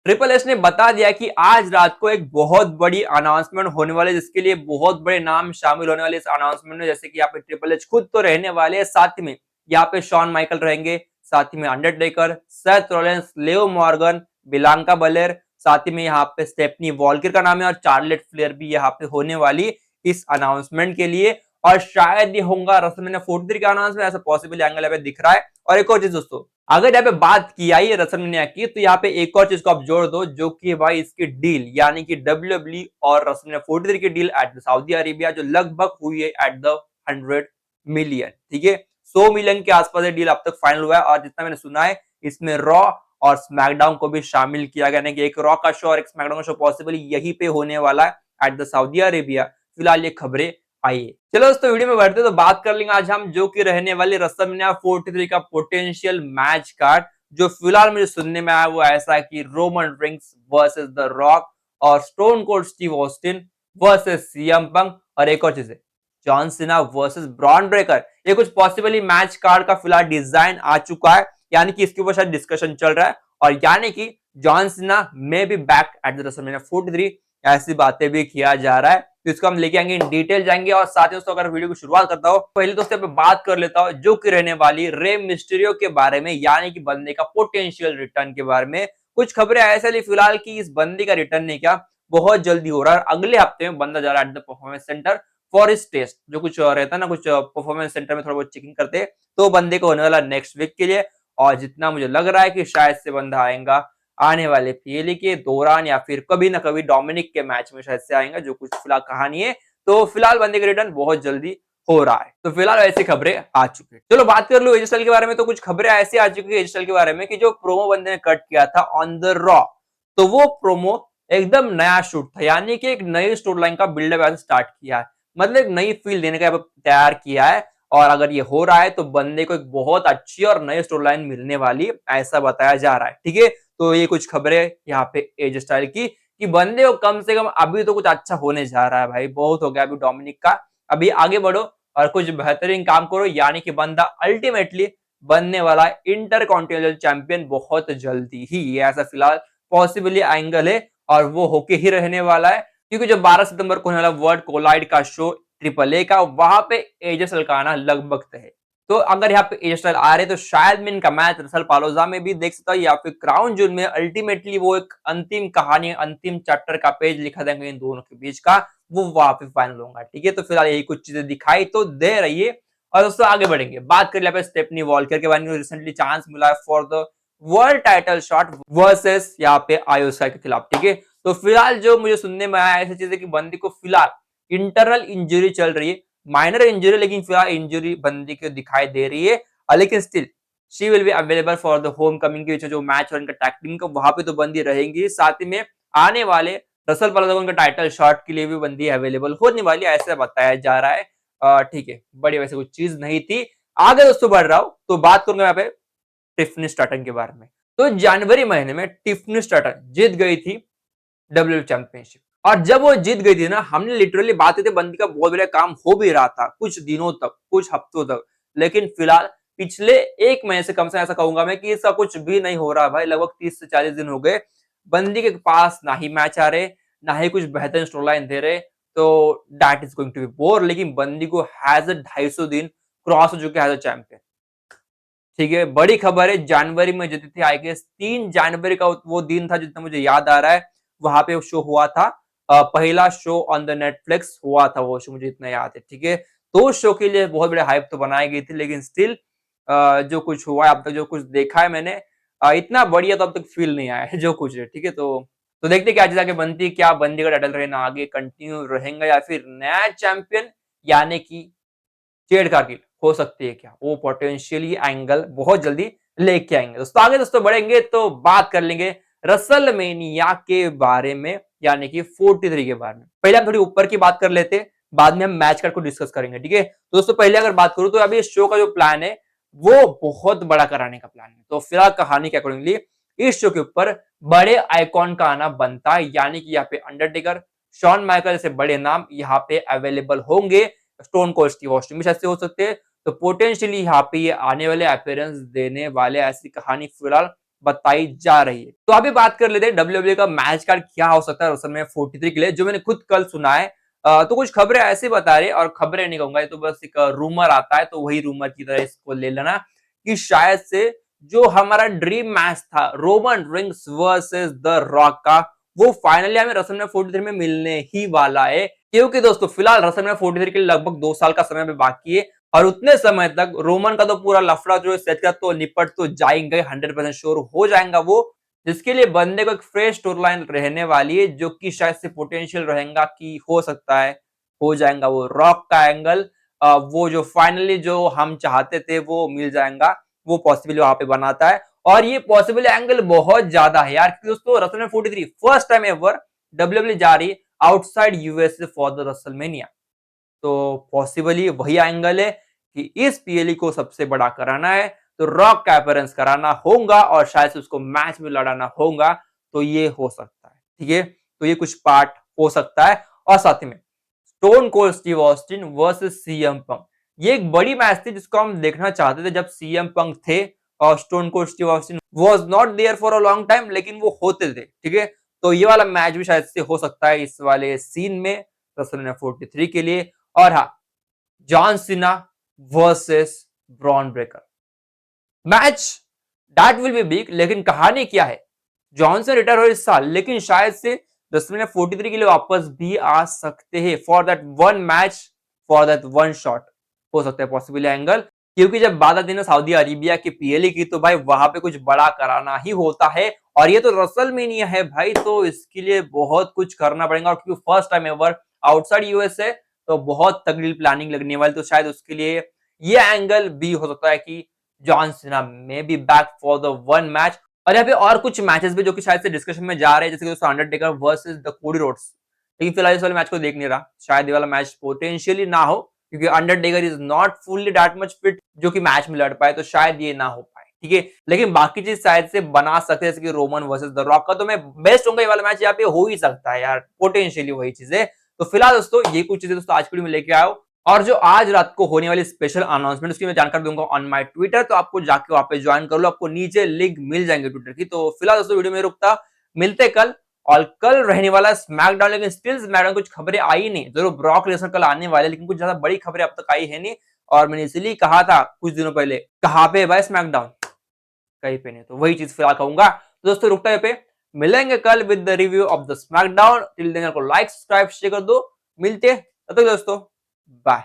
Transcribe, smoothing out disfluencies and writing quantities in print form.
Triple H ने बता दिया कि आज रात को एक बहुत बड़ी अनाउंसमेंट होने वाली है, जिसके लिए बहुत बड़े नाम शामिल होने वाले इस अनाउंसमेंट में। जैसे कि यहाँ पे ट्रिपल एच खुद तो रहने वाले हैं, साथ में यहाँ पे शॉन माइकल रहेंगे, साथ ही में अंडरटेकर, सेथ रॉलिंस, लियो मॉर्गन, बिलांका बलेर, साथ ही में यहाँ पे स्टेफनी वॉल्कर का नाम है, और चार्लेट फ्लेयर भी यहाँ पे होने वाली इस अनाउंसमेंट के लिए। और शायद ये होगा रेसलमेनिया 43 का अनाउंसमेंट, ऐसा पॉसिबल एंगल यहाँ पे दिख रहा है। और एक और चीज दोस्तों, अगर यहाँ पे बात की आई है रेसलमेनिया की, तो यहाँ पे एक और चीज को आप जोड़ दो, जो कि भाई इसकी डील यानी कि WWE और रेसलमेनिया 43 की डील एट सऊदी अरेबिया, जो लगभग हुई है एट द 100 मिलियन। ठीक है, 100 मिलियन के आसपास ये डील अब तक फाइनल हुआ है। और जितना मैंने सुना है, इसमें रॉ और स्मैकडाउन को भी शामिल किया गया, कि एक रॉ का शो और एक स्मैकडाउन का शो पॉसिबल यहीं पे होने वाला है एट द सऊदी अरेबिया। फिलहाल ये खबरें आई है। चलो दोस्तों, वीडियो में बढ़ते तो बात कर लेंगे आज हम, जो कि रहने वाली रेसलमेनिया 43 का पोटेंशियल मैच कार्ड। जो फिलहाल मुझे सुनने में आया वो ऐसा है कि Roman Reigns versus the Rock, और Stone Cold Steve Austin versus CM Punk, और एक और चीज है John Cena versus Bron Breakker. ये कुछ पॉसिबली मैच कार्ड का फिलहाल डिजाइन आ चुका है, यानी कि इसके ऊपर शायद डिस्कशन चल रहा है, और यानी कि John Cena may be back at the WrestleMania 43, ऐसी बातें भी किया जा रहा है। तो इसको हम लेके आएंगे, इन डिटेल जाएंगे। और साथ ही दोस्तों, अगर वीडियो की शुरुआत करता हूं, पहले दोस्तों पे बात कर लेता हूं जो कि रहने वाली रे मिस्टीरियो के बारे में, यानी कि बंदे का पोटेंशियल रिटर्न के बारे में। कुछ खबरें ऐसे ली फिलहाल कि इस बंदे का रिटर्न नहीं, क्या बहुत जल्दी हो रहा है। अगले हफ्ते में बंदा जा रहा है at the performance centre for इस टेस्ट, जो कुछ रहता है ना, कुछ परफॉर्मेंस सेंटर में थोड़ा बहुत चेकिंग करते हैं, तो बंदे को होने वाला नेक्स्ट वीक के लिए। और जितना मुझे लग रहा है कि शायद से बंदा आएगा आने वाले पीएलई के दौरान, या फिर कभी ना कभी डोमिनिक के मैच में शायद से आएगा, जो कुछ फिलहाल कहानी है। तो फिलहाल बंदे का रिटर्न बहुत जल्दी हो रहा है। तो फिलहाल ऐसी खबरें आ चुकी है। चलो बात कर लो एजे स्टाइल्स के बारे में। तो कुछ खबरें ऐसी आ चुकी है एजे स्टाइल्स के बारे में कि जो प्रोमो बंदे ने कट किया था ऑन द रॉ, तो वो प्रोमो एकदम नया शूट था, यानी कि एक नई स्टोरी लाइन का बिल्डअप ऐसे स्टार्ट किया है, मतलब एक नई फील देने का तैयार किया है। और अगर ये हो रहा है तो बंदे को एक बहुत अच्छी और नई स्टोरी लाइन मिलने वाली, ऐसा बताया जा रहा है। ठीक है, तो ये कुछ खबरें यहाँ पे एजे स्टाइल की, कि बंदे को कम से कम अभी तो कुछ अच्छा होने जा रहा है भाई, बहुत हो गया अभी डोमिनिक का, अभी आगे बढ़ो और कुछ बेहतरीन काम करो, यानी कि बंदा अल्टीमेटली बनने वाला इंटर कॉन्टिनेंटल चैंपियन बहुत जल्दी ही, ये ऐसा फिलहाल पॉसिबली एंगल है, और वो होके ही रहने वाला है। क्योंकि जो 12 सितंबर को होने वाला वर्ल्ड कोलाइड का शो ट्रिपल ए का, वहां पे एजे स्टाइल का आना लगभग तय है। तो अगर यहाँ पे एजे स्टाइल आ रहे तो शायद मैं इनका मैच रसल पालोजा में भी देख सकता हूँ, या फिर क्राउन जून में। अल्टीमेटली वो एक अंतिम कहानी, अंतिम चैप्टर का पेज लिखा देंगे इन दोनों के बीच का, वो वहां पे फाइनल होगा। ठीक है, तो फिलहाल यही कुछ चीजें दिखाई तो दे रही है। और दोस्तों आगे बढ़ेंगे, बात कर लिया स्टेफनी वॉल्कर के बारे में। रिसेंटली चांस मिला है for the world title shot versus यहाँ पे आयोसा के खिलाफ। ठीक है, तो फिलहाल जो मुझे सुनने में आया ऐसी चीज है कि बंदी को फिलहाल इंटरनल इंजरी चल रही है, माइनर इंजरी, लेकिन फिलहाल इंजरी बंदी को दिखाई दे रही है। लेकिन still she will be available for the home coming के जो मैच और इनका टैग टीम का, वहां पे तो बंदी रहेंगी। साथ ही में आने वाले रसल पालोजा उनका टाइटल शॉट के लिए भी बंदी अवेलेबल होने वाली, ऐसा बताया जा रहा है। ठीक है, बड़ी वैसे कुछ चीज नहीं थी। आगे दोस्तों बढ़ रहा हूं, तो बात करूंगा यहाँ पे टिफनी स्टार्टन के बारे में। तो जनवरी महीने में टिफनी स्टार्टन जीत गई थी डब्ल्यू चैंपियनशिप, और जब वो जीत गई थी ना, हमने लिटरली बात की थी बंदी का बहुत बड़ा काम हो भी रहा था कुछ दिनों तक, कुछ हफ्तों तक। लेकिन फिलहाल पिछले एक महीने से कम से ऐसा कहूंगा मैं कि इसका कुछ भी नहीं हो रहा भाई, लगभग 30 से 40 दिन हो गए बंदी के पास ना ही मैच आ रहे, ना ही कुछ बेहतर स्टोरी लाइन दे रहे। तो that is going to be bore. लेकिन बंदी को हैज 250 दिन क्रॉस हो चुके हैज अ चैंपियन। ठीक है, बड़ी खबर है, जनवरी में जीती थी, आई गेस 3 जनवरी का वो दिन था जितना मुझे याद आ रहा है, वहां पे शो हुआ था। पहला शो ऑन द नेटफ्लिक्स हुआ था वो शो, मुझे इतना याद है। ठीक है, तो उस शो के लिए बहुत बड़े हाइप तो बनाई गई थी, लेकिन स्टिल जो कुछ हुआ है अब तक, जो कुछ देखा है मैंने, इतना बढ़िया तो अब तक फील नहीं आया है जो कुछ है। ठीक है, तो देखते क्या चीज आगे बनती है, क्या बंदी का टाइटल रहना आगे कंटिन्यू रहेगा, या फिर नया चैंपियन यानी कि जेड कारगिल हो सकती है, क्या वो पोटेंशियली एंगल बहुत जल्दी लेके आएंगे। दोस्तों आगे दोस्तों बढ़ेंगे तो बात कर लेंगे रसलमेनिया के बारे में, यानी कि 43 के बारे में। पहले हम थोड़ी ऊपर की बात कर लेते, बाद में हम मैच कार्ड को डिस्कस करेंगे। ठीक है, तो दोस्तों पहले अगर बात करूं तो अभी इस शो का जो प्लान है वो बहुत बड़ा कराने का प्लान है। तो फिलहाल कहानी के अकॉर्डिंगली इस शो के ऊपर बड़े आइकॉन का आना बनता है, यानी कि यहाँ पे अंडरटेकर, शॉन माइकल जैसे बड़े नाम यहाँ पे अवेलेबल होंगे। स्टोन कोल्ड स्टीव ऑस्टिन भी ऐसे हो सकते हैं। तो पोटेंशियली यहाँ पे ये आने वाले अपीयरेंस देने वाले, ऐसी कहानी फिलहाल बताई जा रही है। तो अभी बात कर लेते हैं डब्ल्यूडब्ल्यूई का मैच कार्ड क्या हो सकता है रेसलमैनिया 43 के लिए, जो मैंने खुद कल सुना है। तो कुछ खबरें ऐसे बता रही है, और खबरें नहीं कहूंगा, ये तो बस एक रूमर आता है, तो वही रूमर की तरह इसको ले लेना कि शायद से जो हमारा ड्रीम मैच था Roman Reigns versus the rock का, वो फाइनली हमें रेसलमैनिया 43 में मिलने ही वाला है। क्योंकि दोस्तों फिलहाल रेसलमैनिया 43 के लिए लगभग 2 साल का समय बाकी है, और उतने समय तक रोमन का तो पूरा लफड़ा जो है सेट का तो निपट तो जाएंगे, 100% श्योर हो जाएगा वो, जिसके लिए बंदे को एक फ्रेश स्टोरी लाइन रहने वाली है, जो कि शायद से पोटेंशियल रहेगा कि हो सकता है हो जाएगा वो रॉक का एंगल। वो जो फाइनली जो हम चाहते थे वो मिल जाएगा, वो पॉसिबल वहां पे बनाता है। और ये पॉसिबल एंगल बहुत ज्यादा है यार, दोस्तों रेसलमैनिया 43 फर्स्ट टाइम एवर डब्ल्यूडब्ल्यूई जा रही outside USA for the WrestleMania. तो पॉसिबली वही एंगल है कि इस पीएलई को सबसे बड़ा कराना है, तो रॉक का अपीयरेंस कराना होगा और शायद से उसको मैच में लड़ाना होगा, तो ये हो सकता है। ठीक है, तो ये कुछ पार्ट हो सकता है। और साथ ही में stone Cold Steve Austin versus CM पंक, ये एक बड़ी मैच थी जिसको हम देखना चाहते थे जब सीएम पंक थे, और Stone Cold Steve Austin was not there for a long time, लेकिन वो होते थे। ठीक है, तो ये वाला मैच भी शायद से हो सकता है इस वाले सीन में रेसलमेनिया 43 के लिए। और हाँ, John Cena versus Bron Breakker match, that will be big. लेकिन कहानी क्या है, जॉनसन रिटायर हो इस साल, लेकिन शायद से रेसलमेनिया 43 के लिए वापस भी आ सकते हैं for that one match, for that one shot. हो सकता है पॉसिबल एंगल, क्योंकि जब बात आती है ना सऊदी अरेबिया की पीएलई की, तो भाई वहां पे कुछ बड़ा कराना ही होता है, और ये तो रेसलमेनिया है भाई, तो इसके लिए बहुत कुछ करना पड़ेगा। और क्योंकि first time ever outside USA, तो बहुत तगड़ी प्लानिंग लगने वाली, तो शायद उसके लिए ये एंगल भी हो सकता है कि John Cena may be back for the one match. और यहाँ पे और कुछ मैचेस भी जो कि शायद से डिस्कशन में जा रहे हैं, जैसे कि दोस्तों Undertaker versus the Cody Rhodes. लेकिन फिलहाल इस वाले मैच को देख नहीं रहा, शायद ये वाला मैच पोटेंशियली ना हो, क्योंकि Undertaker is not fully that much fit जो कि मैच में लड़ पाए, तो शायद ये ना हो पाए। ठीक है, लेकिन बाकी चीज शायद से बना सकते हैं, जैसे कि रोमन वर्सेस द रॉक का, तो मैं बेस्ट होगा ये वाला मैच यहाँ पे हो ही सकता है यार, पोटेंशियली वही चीज है। तो फिलहाल दोस्तों ये कुछ चीजें दोस्तों आज की वीडियो में लेके आयो, और जो आज रात को होने वाली स्पेशल अनाउंसमेंट उसकी मैं जानकारी दूंगा ऑन माय ट्विटर, तो आपको जाके वहां पे ज्वाइन कर लो, आपको नीचे लिंक मिल जाएंगे ट्विटर की। तो फिलहाल दोस्तों वीडियो में रुकता, मिलते कल। और कल रहने वाला स्मैकडाउन, लेकिन स्टिल स्मैकडाउन कुछ खबरें आई नहीं, जरूर ब्रॉक लेसनर कल आने वाले, लेकिन कुछ ज्यादा बड़ी खबरें अब तक आई है नहीं। और मैंने इसलिए कहा था कुछ दिनों पहले, कहाँ पे है भाई स्मैकडाउन, कहीं पे नहीं, तो वही चीज फिलहाल कहूंगा। तो दोस्तों रुकता है पे, मिलेंगे कल with the review of the SmackDown. Till then को लाइक सब्सक्राइब शेयर कर दो, मिलते हैं तब तक दोस्तों, बाय।